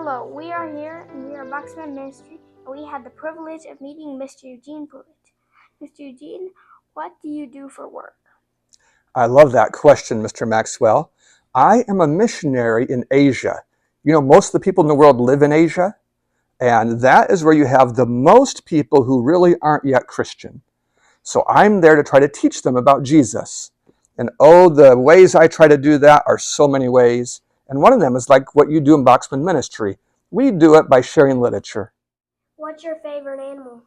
Hello, we are here and we are Boxman Ministry, and we had the privilege of meeting Mr. Eugene Prewitt. Mr. Eugene, what do you do for work? I love that question, Mr. Maxwell. I am a missionary in Asia. You know, most of the people in the world live in Asia, and that is where you have the most people who really aren't yet Christian. So I'm there to try to teach them about Jesus. And oh, the ways I try to do that are so many ways. And one of them is like what you do in Boxman Ministry. We do it by sharing literature. What's your favorite animal?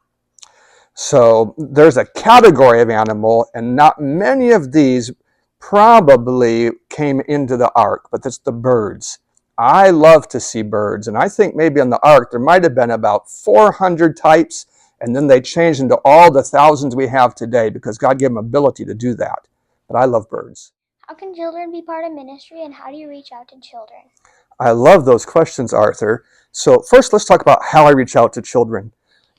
So there's a category of animal, and not many of these probably came into the ark, but that's the birds. I love to see birds, and I think maybe on the ark there might have been about 400 types, and then they changed into all the thousands we have today because God gave them ability to do that. But I love birds. How can children be part of ministry, and how do you reach out to children? I love those questions, Arthur. So first, let's talk about how I reach out to children.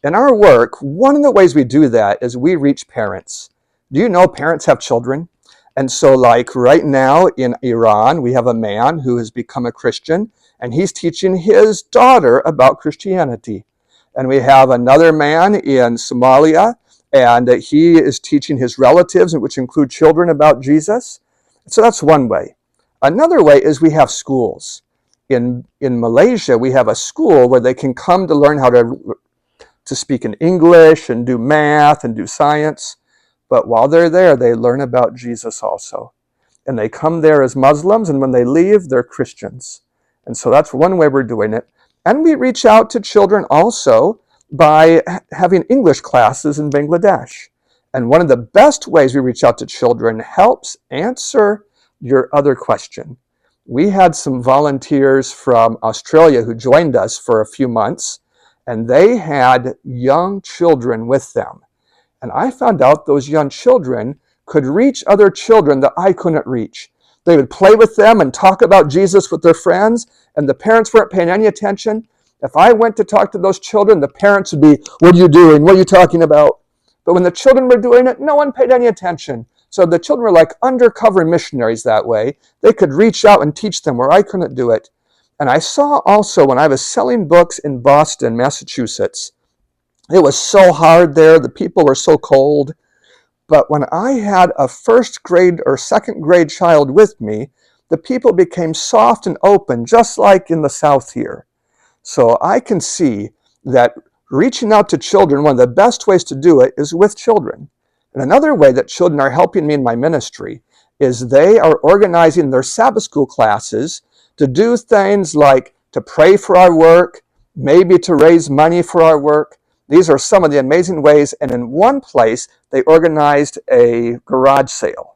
In our work, one of the ways we do that is we reach parents. Do you know parents have children? And so like right now in Iran, we have a man who has become a Christian, and he's teaching his daughter about Christianity. And we have another man in Somalia, and he is teaching his relatives, which include children, about Jesus. So that's one way. Another way is we have schools. In Malaysia, we have a school where they can come to learn how to speak in English and do math and do science. But while they're there, they learn about Jesus also. And they come there as Muslims, and when they leave, they're Christians. And so that's one way we're doing it. And we reach out to children also by having English classes in Bangladesh. And one of the best ways we reach out to children helps answer your other question. We had some volunteers from Australia who joined us for a few months, and they had young children with them. And I found out those young children could reach other children that I couldn't reach. They would play with them and talk about Jesus with their friends, and the parents weren't paying any attention. If I went to talk to those children, the parents would be, "What are you doing? What are you talking about?" But when the children were doing it, no one paid any attention. So the children were like undercover missionaries that way. They could reach out and teach them where I couldn't do it. And I saw also when I was selling books in Boston, Massachusetts, it was so hard there. The people were so cold. But when I had a first grade or second grade child with me, the people became soft and open, just like in the South here. So I can see that reaching out to children, one of the best ways to do it is with children. And another way that children are helping me in my ministry is they are organizing their Sabbath school classes to do things like to pray for our work, maybe to raise money for our work. These are some of the amazing ways. And in one place, they organized a garage sale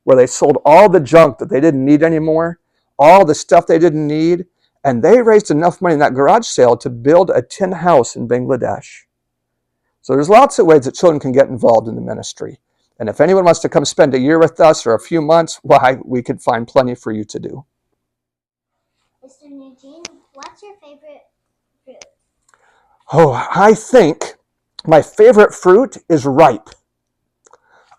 where they sold all the junk that they didn't need anymore, all the stuff they didn't need, and they raised enough money in that garage sale to build a tin house in Bangladesh. So there's lots of ways that children can get involved in the ministry. And if anyone wants to come spend a year with us or a few months, why, we could find plenty for you to do. Mr. Eugene, what's your favorite fruit? Oh, I think my favorite fruit is ripe.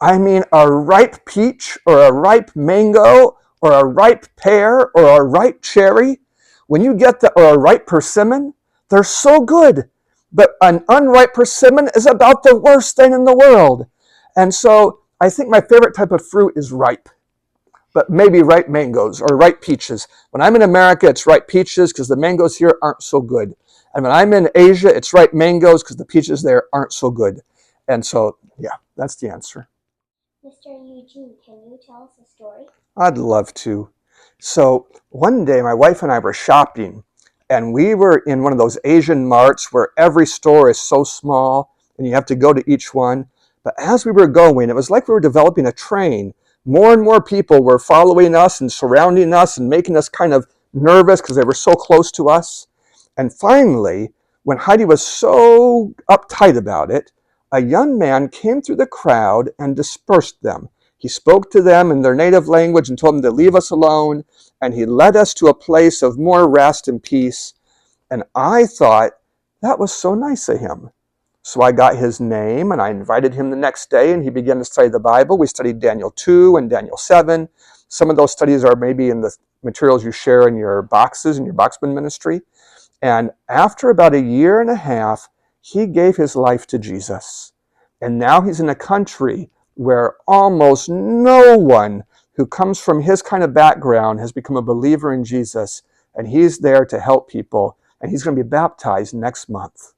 I mean, a ripe peach or a ripe mango or a ripe pear or a ripe cherry, when you get or a ripe persimmon, they're so good. But an unripe persimmon is about the worst thing in the world. And so I think my favorite type of fruit is ripe, but maybe ripe mangoes or ripe peaches. When I'm in America, it's ripe peaches because the mangoes here aren't so good. And when I'm in Asia, it's ripe mangoes because the peaches there aren't so good. And so, yeah, that's the answer. Mr. Eugene, can you tell us a story? I'd love to. So one day my wife and I were shopping, and we were in one of those Asian marts where every store is so small and you have to go to each one. But as we were going, it was like we were developing a train. More and more people were following us and surrounding us and making us kind of nervous because they were so close to us. And finally, when Heidi was so uptight about it, a young man came through the crowd and dispersed them. He spoke to them in their native language and told them to leave us alone, and he led us to a place of more rest and peace. And I thought, that was so nice of him. So I got his name, and I invited him the next day, and he began to study the Bible. We studied Daniel 2 and Daniel 7. Some of those studies are maybe in the materials you share in your boxes, in your Boxman Ministry. And after about a year and a half, he gave his life to Jesus. And now he's in a country where almost no one who comes from his kind of background has become a believer in Jesus. And he's there to help people. And he's going to be baptized next month.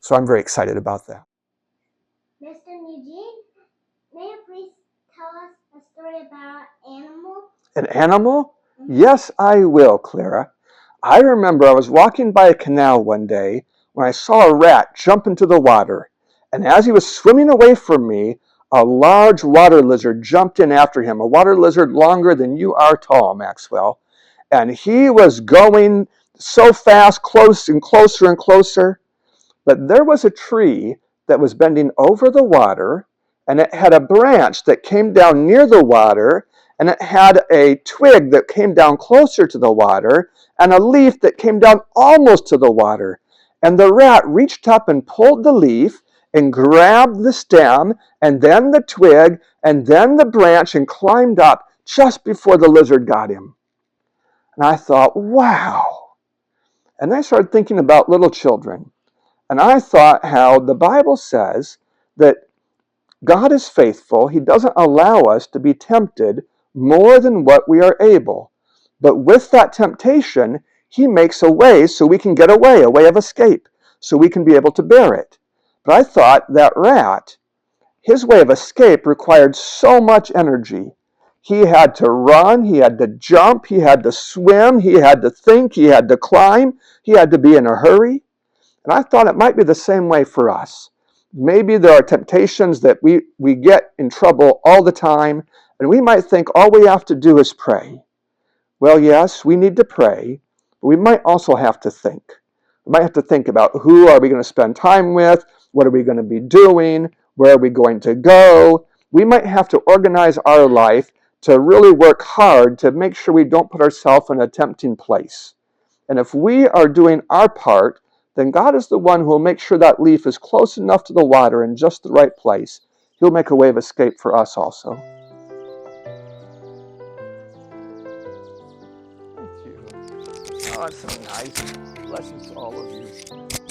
So I'm very excited about that. Mr. Eugene, may you please tell us a story about an animal? An animal? Yes, I will, Clara. I remember I was walking by a canal one day when I saw a rat jump into the water. And as he was swimming away from me, a large water lizard jumped in after him, a water lizard longer than you are tall, Maxwell. And he was going so fast, close and closer and closer. But there was a tree that was bending over the water, and it had a branch that came down near the water, and it had a twig that came down closer to the water, and a leaf that came down almost to the water. And the rat reached up and pulled the leaf and grabbed the stem, and then the twig, and then the branch, and climbed up just before the lizard got him. And I thought, wow. And I started thinking about little children. And I thought how the Bible says that God is faithful. He doesn't allow us to be tempted more than what we are able. But with that temptation, he makes a way so we can get away, a way of escape, so we can be able to bear it. But I thought that rat, his way of escape required so much energy. He had to run, he had to jump, he had to swim, he had to think, he had to climb, he had to be in a hurry. And I thought it might be the same way for us. Maybe there are temptations that we get in trouble all the time, and we might think all we have to do is pray. Well, yes, we need to pray, but we might also have to think. We might have to think about who are we going to spend time with, what are we going to be doing, where are we going to go. We might have to organize our life to really work hard to make sure we don't put ourselves in a tempting place. And if we are doing our part, then God is the one who will make sure that leaf is close enough to the water in just the right place. He'll make a way of escape for us also. Thank you. Oh, that's so nice. Blessings to all of you.